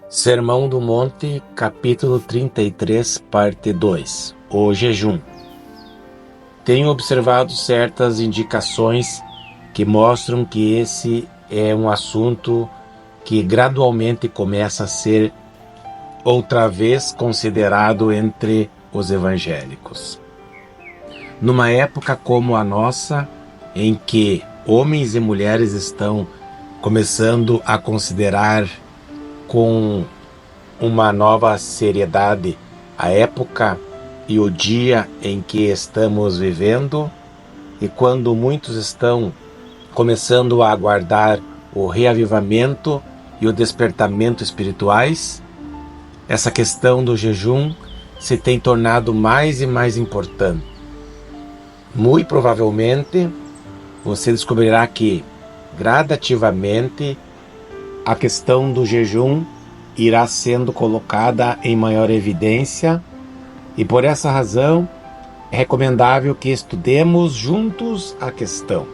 Sermão do Monte, capítulo 33, parte 2. O jejum. Tenho observado certas indicações que mostram que esse é um assunto que gradualmente começa a ser outra vez considerado entre os evangélicos. Numa época como a nossa, em que homens e mulheres estão começando a considerar com uma nova seriedade a época e o dia em que estamos vivendo, e quando muitos estão começando a aguardar o reavivamento e o despertamento espirituais, essa questão do jejum se tem tornado mais e mais importante. Muito provavelmente você descobrirá que, gradativamente, a questão do jejum irá sendo colocada em maior evidência, e por essa razão é recomendável que estudemos juntos a questão.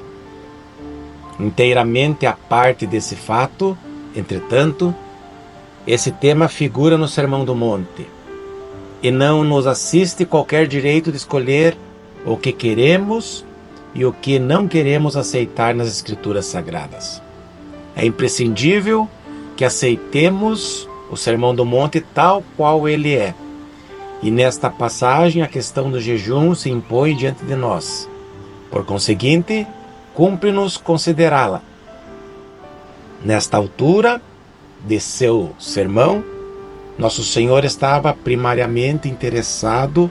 Inteiramente à parte desse fato, entretanto, esse tema figura no Sermão do Monte, e não nos assiste qualquer direito de escolher o que queremos e o que não queremos aceitar nas Escrituras Sagradas. É imprescindível que aceitemos o Sermão do Monte tal qual ele é. E nesta passagem a questão do jejum se impõe diante de nós. Por conseguinte, cumpre-nos considerá-la. Nesta altura de seu sermão, nosso Senhor estava primariamente interessado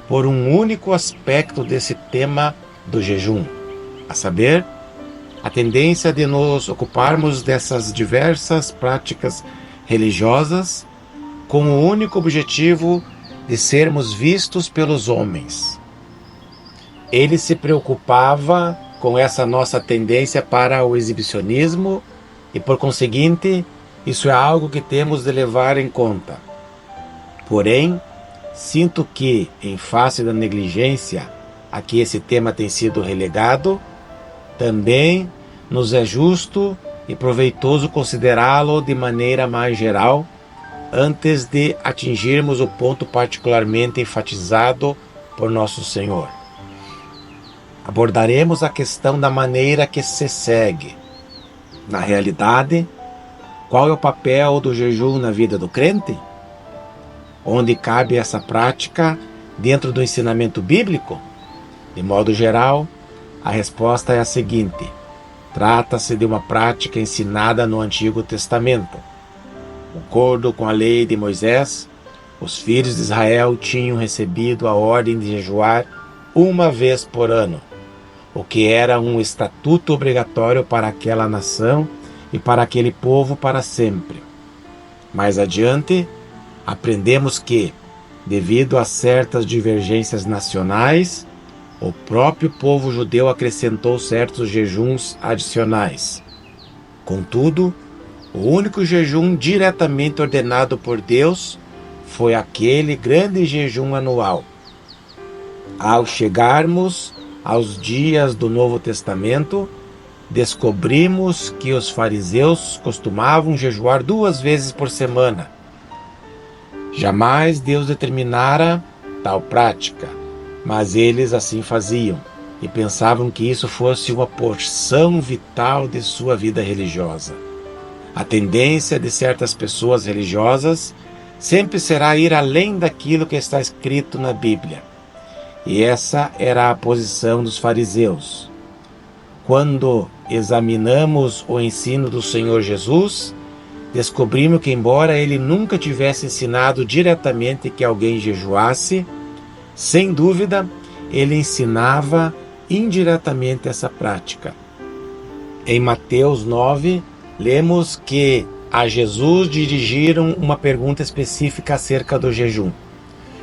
por um único aspecto desse tema do jejum, a saber, a tendência de nos ocuparmos dessas diversas práticas religiosas com o único objetivo de sermos vistos pelos homens. Ele se preocupava com essa nossa tendência para o exibicionismo e, por conseguinte, isso é algo que temos de levar em conta. Porém, sinto que, em face da negligência a que esse tema tem sido relegado, também nos é justo e proveitoso considerá-lo de maneira mais geral, antes de atingirmos o ponto particularmente enfatizado por nosso Senhor. Abordaremos a questão da maneira que se segue. Na realidade, qual é o papel do jejum na vida do crente? Onde cabe essa prática dentro do ensinamento bíblico? De modo geral, a resposta é a seguinte: trata-se de uma prática ensinada no Antigo Testamento. De acordo com a lei de Moisés, os filhos de Israel tinham recebido a ordem de jejuar uma vez por ano, o que era um estatuto obrigatório para aquela nação e para aquele povo para sempre. Mais adiante, aprendemos que, devido a certas divergências nacionais, o próprio povo judeu acrescentou certos jejuns adicionais. Contudo, o único jejum diretamente ordenado por Deus foi aquele grande jejum anual. Ao chegarmos aos dias do Novo Testamento, descobrimos que os fariseus costumavam jejuar 2 vezes por semana. Jamais Deus determinara tal prática, mas eles assim faziam e pensavam que isso fosse uma porção vital de sua vida religiosa. A tendência de certas pessoas religiosas sempre será ir além daquilo que está escrito na Bíblia. E essa era a posição dos fariseus. Quando examinamos o ensino do Senhor Jesus, descobrimos que, embora ele nunca tivesse ensinado diretamente que alguém jejuasse, sem dúvida, ele ensinava indiretamente essa prática. Em Mateus 9, lemos que a Jesus dirigiram uma pergunta específica acerca do jejum.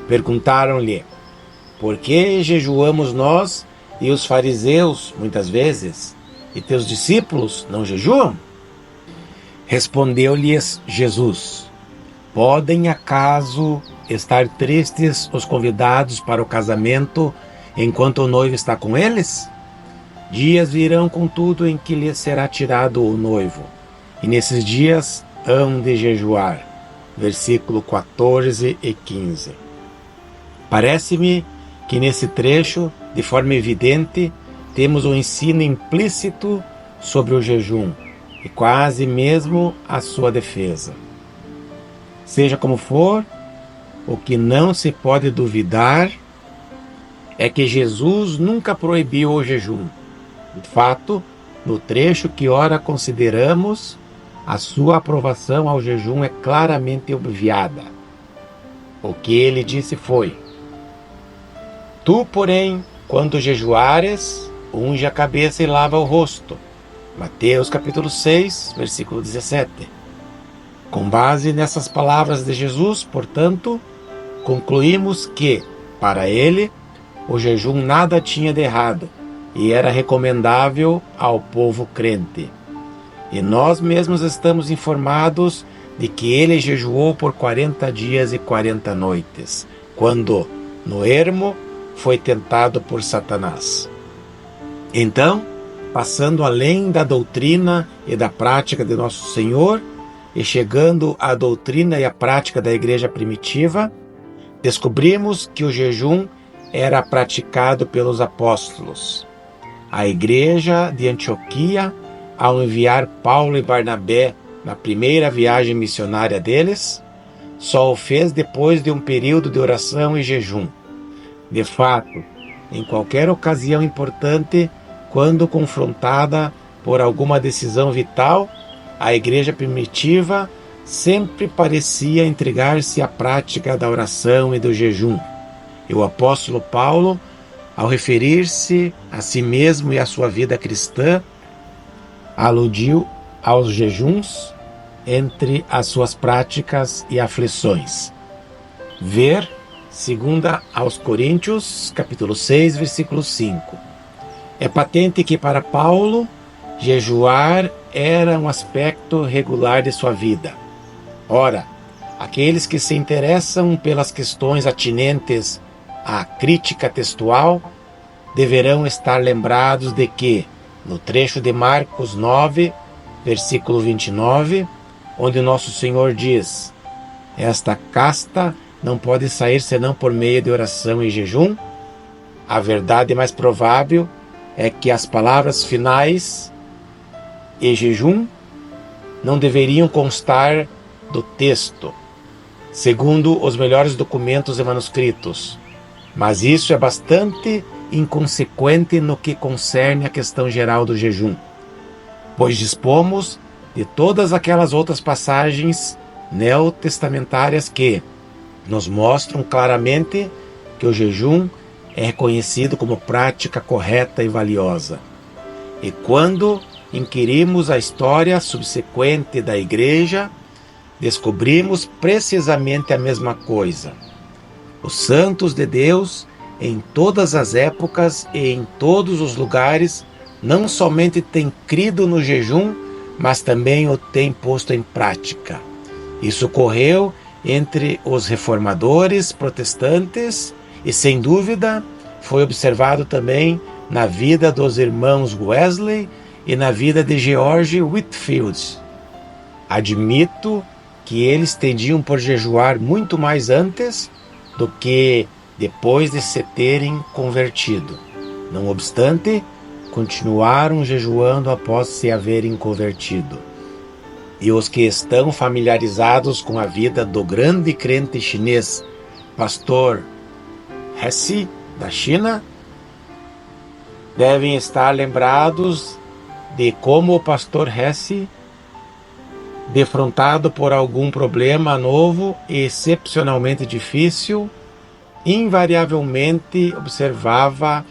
Perguntaram-lhe: por que jejuamos nós e os fariseus, muitas vezes, e teus discípulos não jejuam? Respondeu-lhes Jesus: podem acaso estar tristes os convidados para o casamento enquanto o noivo está com eles? Dias virão, contudo, em que lhes será tirado o noivo, e nesses dias hão de jejuar. versículo 14 e 15. Parece-me que nesse trecho, de forma evidente, temos um ensino implícito sobre o jejum e quase mesmo a sua defesa. Seja como for, o que não se pode duvidar é que Jesus nunca proibiu o jejum. De fato, no trecho que ora consideramos, a sua aprovação ao jejum é claramente obviada. O que ele disse foi: Tu, porém, quando jejuares, unge a cabeça e lava o rosto. Mateus capítulo 6, versículo 17. Com base nessas palavras de Jesus, portanto, concluímos que, para ele, o jejum nada tinha de errado e era recomendável ao povo crente. E nós mesmos estamos informados de que ele jejuou por 40 dias e 40 noites, quando, no ermo, foi tentado por Satanás. Então, passando além da doutrina e da prática de Nosso Senhor, e chegando à doutrina e à prática da igreja primitiva, descobrimos que o jejum era praticado pelos apóstolos. A igreja de Antioquia, ao enviar Paulo e Barnabé na primeira viagem missionária deles, só o fez depois de um período de oração e jejum. De fato, em qualquer ocasião importante, quando confrontada por alguma decisão vital, a igreja primitiva sempre parecia entregar-se à prática da oração e do jejum. E o apóstolo Paulo, ao referir-se a si mesmo e à sua vida cristã, aludiu aos jejuns entre as suas práticas e aflições. Ver 2 aos Coríntios, capítulo 6, versículo 5. É patente que para Paulo, jejuar era um aspecto regular de sua vida. Ora, aqueles que se interessam pelas questões atinentes à crítica textual deverão estar lembrados de que, no trecho de Marcos 9, versículo 29, onde Nosso Senhor diz: Esta casta não pode sair senão por meio de oração e jejum, a verdade mais provável é que as palavras finais e jejum não deveriam constar do texto, segundo os melhores documentos e manuscritos, mas isso é bastante inconsequente no que concerne a questão geral do jejum, pois dispomos de todas aquelas outras passagens neotestamentárias que nos mostram claramente que o jejum é reconhecido como prática correta e valiosa. E quando inquirimos a história subsequente da igreja, descobrimos precisamente a mesma coisa. Os santos de Deus, em todas as épocas e em todos os lugares, não somente têm crido no jejum, mas também o têm posto em prática. Isso ocorreu entre os reformadores protestantes e, sem dúvida, foi observado também na vida dos irmãos Wesley e na vida de George Whitefield. Admito que eles tendiam por jejuar muito mais antes do que depois de se terem convertido. Não obstante, continuaram jejuando após se haverem convertido. E os que estão familiarizados com a vida do grande crente chinês, pastor Hesse, da China, devem estar lembrados de como o pastor Hesse, defrontado por algum problema novo e excepcionalmente difícil, invariavelmente observava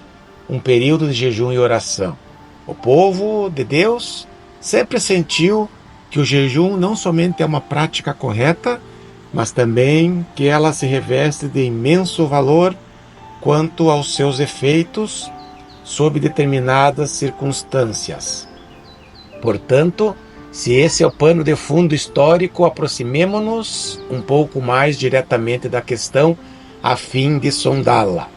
um período de jejum e oração. O povo de Deus sempre sentiu que o jejum não somente é uma prática correta, mas também que ela se reveste de imenso valor quanto aos seus efeitos sob determinadas circunstâncias. Portanto, se esse é o pano de fundo histórico, aproximemo-nos um pouco mais diretamente da questão a fim de sondá-la.